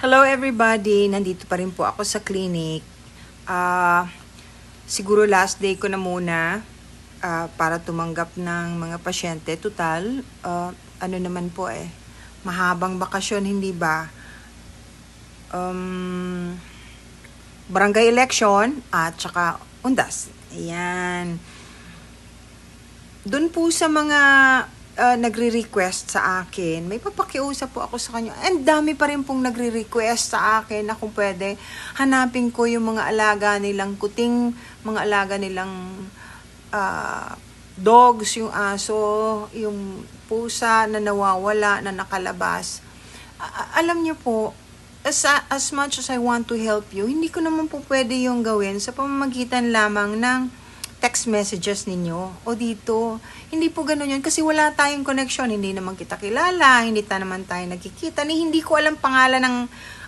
Hello everybody! Nandito pa rin po ako sa clinic. Siguro last day ko na muna para tumanggap ng mga pasyente. Total, ano naman po mahabang bakasyon, hindi ba? Barangay election at saka undas. Ayan. Doon po sa mga nagre-request sa akin, may papakiusap po ako sa kanya. And dami pa rin pong nagre-request sa akin na kung pwede, hanapin ko yung mga alaga nilang kuting, mga alaga nilang dogs, yung aso, yung pusa na nawawala, na nakalabas. Alam niyo po, as much as I want to help you, hindi ko naman po pwede yung gawin sa pamamagitan lamang ng text messages ninyo o dito. Hindi po ganun yun kasi wala tayong connection. Hindi naman kita kilala, hindi naman tayo nagkikita, hindi ko alam pangalan ng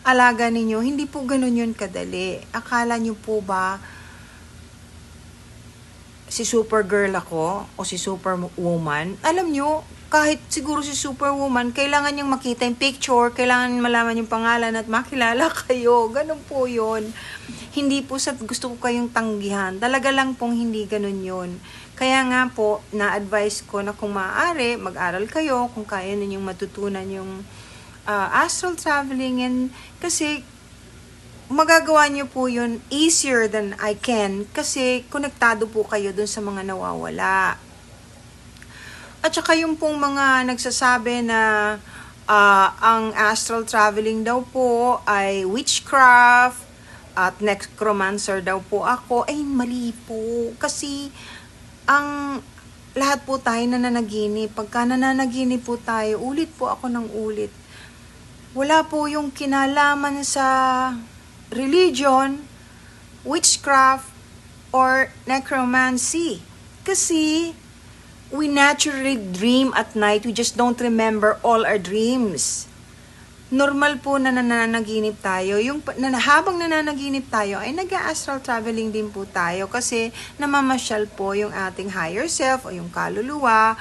alaga ninyo. Hindi po ganun yun kadali. Akala nyo po ba si Supergirl ako o si Superwoman? Alam nyo, kahit siguro si Superwoman, kailangan niyang makita yung picture, kailangan malaman yung pangalan at makilala kayo. Ganun po yun. Hindi po sa gusto ko kayong tanggihan. Talaga lang pong hindi ganun yun. Kaya nga po, na-advise ko na kung maaari, mag-aral kayo, kung kaya ninyong matutunan yung astral traveling. And kasi, magagawa niyo po yun easier than I can kasi konektado po kayo dun sa mga nawawala. At saka yung pong mga nagsasabi na ang astral traveling daw po ay witchcraft at necromancer daw po ako, ay mali po. Kasi ang lahat po tayo nananaginip. Pagka nananaginip po tayo, ulit po ako ng ulit. Wala po yung kinalaman sa religion, witchcraft, or necromancy. Kasi we naturally dream at night. We just don't remember all our dreams. Normal po na nananaginip tayo. Habang nananaginip tayo, ay nag-astral traveling din po tayo kasi namamasyal po yung ating higher self o yung kaluluwa.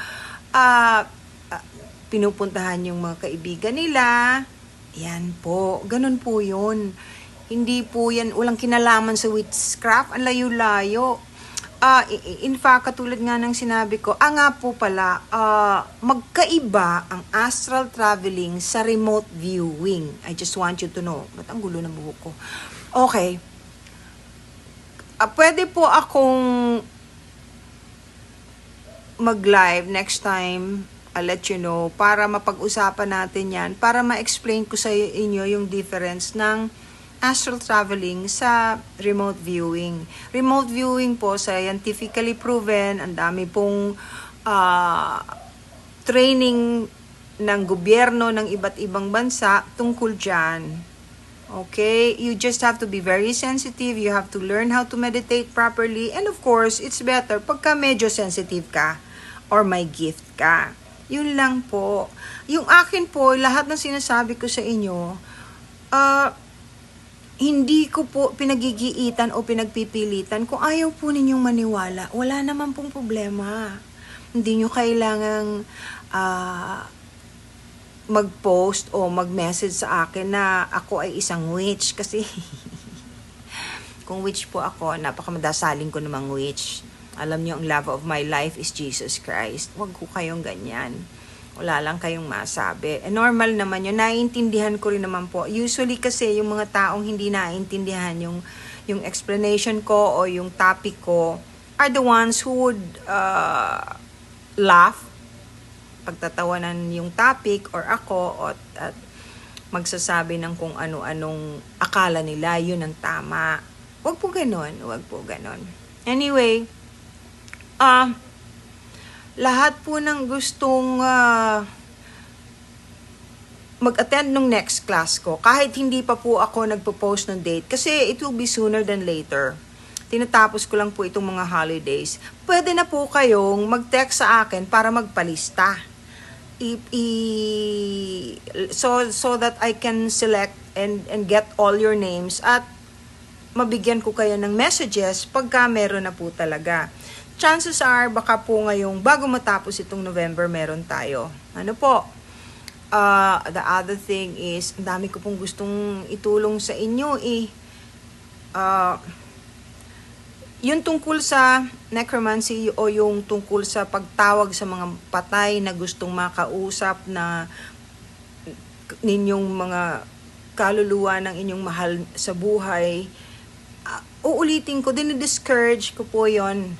Pinupuntahan yung mga kaibigan nila. Yan po. Ganun po yun. Hindi po yan, walang kinalaman sa witchcraft. Ang layo-layo. In fact, katulad nga ng sinabi ko, nga po pala, magkaiba ang astral traveling sa remote viewing. I just want you to know. Ba't ang gulo ng buhok ko? Okay. Pwede po akong mag-live next time. I'll let you know. Para mapag-usapan natin yan. Para ma-explain ko sa inyo yung difference ng astral traveling sa remote viewing. Remote viewing po, scientifically proven, ang dami pong training ng gobyerno ng iba't ibang bansa tungkol dyan. Okay? You just have to be very sensitive. You have to learn how to meditate properly. And of course, it's better pagka medyo sensitive ka or may gift ka. Yun lang po. Yung akin po, lahat ng sinasabi ko sa inyo, hindi ko po pinagigiitan o pinagpipilitan. Kung ayaw po ninyong maniwala, wala naman pong problema. Hindi nyo kailangang mag-post o mag-message sa akin na ako ay isang witch. Kasi kung witch po ako, napakamadasaling ko namang witch. Alam nyo, ang love of my life is Jesus Christ. Huwag ko kayong ganyan. Wala lang kayong masabi. Normal naman yun. Naiintindihan ko rin naman po. Usually kasi yung mga taong hindi naiintindihan yung explanation ko o yung topic ko are the ones who would laugh, pagtatawanan yung topic or ako at magsasabi ng kung ano-anong akala nila yun ang tama. Huwag po ganon. Huwag po ganon. Anyway, lahat po ng gustong mag-attend nung next class ko, kahit hindi pa po ako nagpo-post ng date, kasi it will be sooner than later. Tinatapos ko lang po itong mga holidays. Pwede na po kayong mag-text sa akin para magpalista. So that I can select and get all your names at mabigyan ko kayo ng messages pagka meron na po talaga. Chances are, baka po ngayong bago matapos itong November, meron tayo. Ano po? The other thing is, ang dami ko pong gustong itulong sa inyo eh. Yung tungkol sa necromancy o yung tungkol sa pagtawag sa mga patay na gustong makausap na ninyong mga kaluluwa ng inyong mahal sa buhay, uulitin ko, dinidiscourage ko po yon.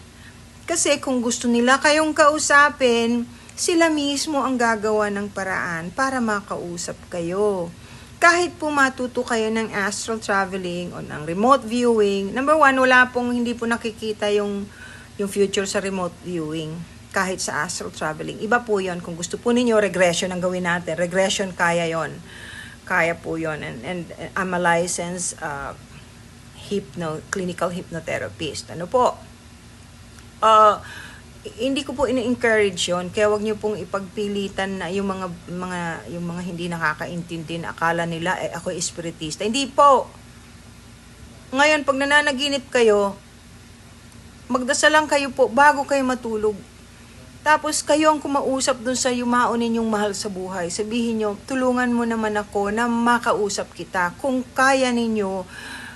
Kasi kung gusto nila kayong kausapin, sila mismo ang gagawa ng paraan para makausap kayo. Kahit po matuto kayo ng astral traveling o ng remote viewing, number one, hindi po nakikita yung future sa remote viewing. Kahit sa astral traveling. Iba po yon. Kung gusto po ninyo, regression ang gawin natin. Regression, kaya yon. Kaya po yon. And I'm a licensed clinical hypnotherapist. Ano po? Hindi ko po ini-encourage yon, kaya wag niyo pong ipagpilitan na yung mga hindi nakakaintindi na akala nila ako espiritista. Hindi po. Ngayon pag nananaginip kayo, magdasal lang kayo po bago kayo matulog. Tapos kayo ang kumausap dun sa yumao ninyong mahal sa buhay. Sabihin niyo, tulungan mo naman ako na makausap kita. Kung kaya ninyo,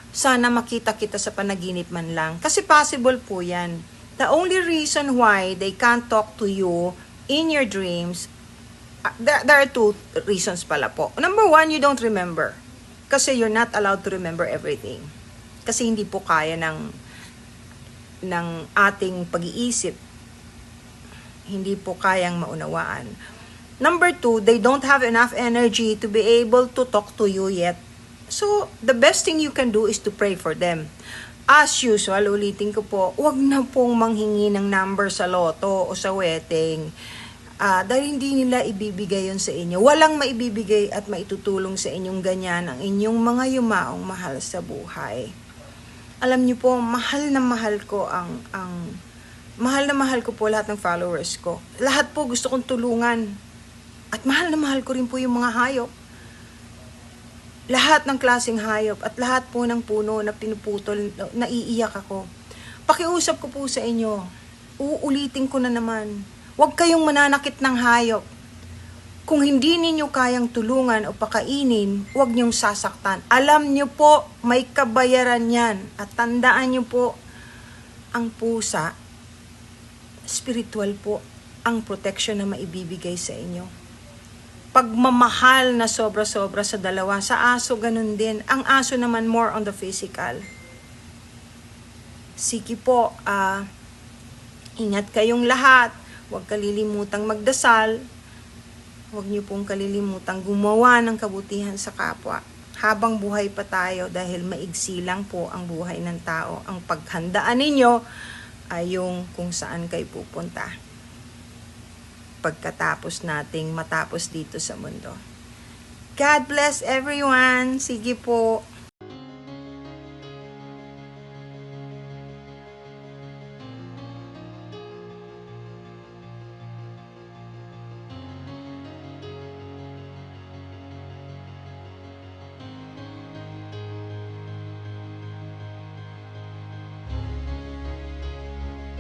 sana makita kita sa panaginip man lang. Kasi possible po yan. The only reason why they can't talk to you in your dreams, there are two reasons pala po. Number one, you don't remember. Kasi you're not allowed to remember everything. Kasi hindi po kaya ng ating pag-iisip. Hindi po kayang maunawaan. Number two, they don't have enough energy to be able to talk to you yet. So, the best thing you can do is to pray for them. As usual, ulitin ko po, huwag na pong manghingi ng number sa loto o sa wedding. Dahil hindi nila ibibigay yun sa inyo. Walang maibibigay at maitutulong sa inyong ganyan ang inyong mga yumaong mahal sa buhay. Alam niyo po, mahal na mahal ko mahal na mahal ko po lahat ng followers ko. Lahat po gusto kong tulungan. At mahal na mahal ko rin po yung mga hayop. Lahat ng klaseng hayop at lahat po ng puno na pinuputol, naiiyak ako. Pakiusap ko po sa inyo, uulitin ko na naman, huwag kayong mananakit ng hayop. Kung hindi ninyo kayang tulungan o pakainin, huwag niyong sasaktan. Alam niyo po, may kabayaran yan. At tandaan niyo po, ang pusa, spiritual po, ang protection na maibibigay sa inyo. Pagmamahal na sobra-sobra sa dalawa. Sa aso, ganun din. Ang aso naman more on the physical. Sige po, ingat kayong lahat. Huwag kalilimutang magdasal. Huwag niyo pong kalilimutang gumawa ng kabutihan sa kapwa. Habang buhay pa tayo, dahil maigsi lang po ang buhay ng tao. Ang paghandaan ninyo ay yung kung saan kayo pupunta pagkatapos nating matapos dito sa mundo. God bless everyone. Sige po.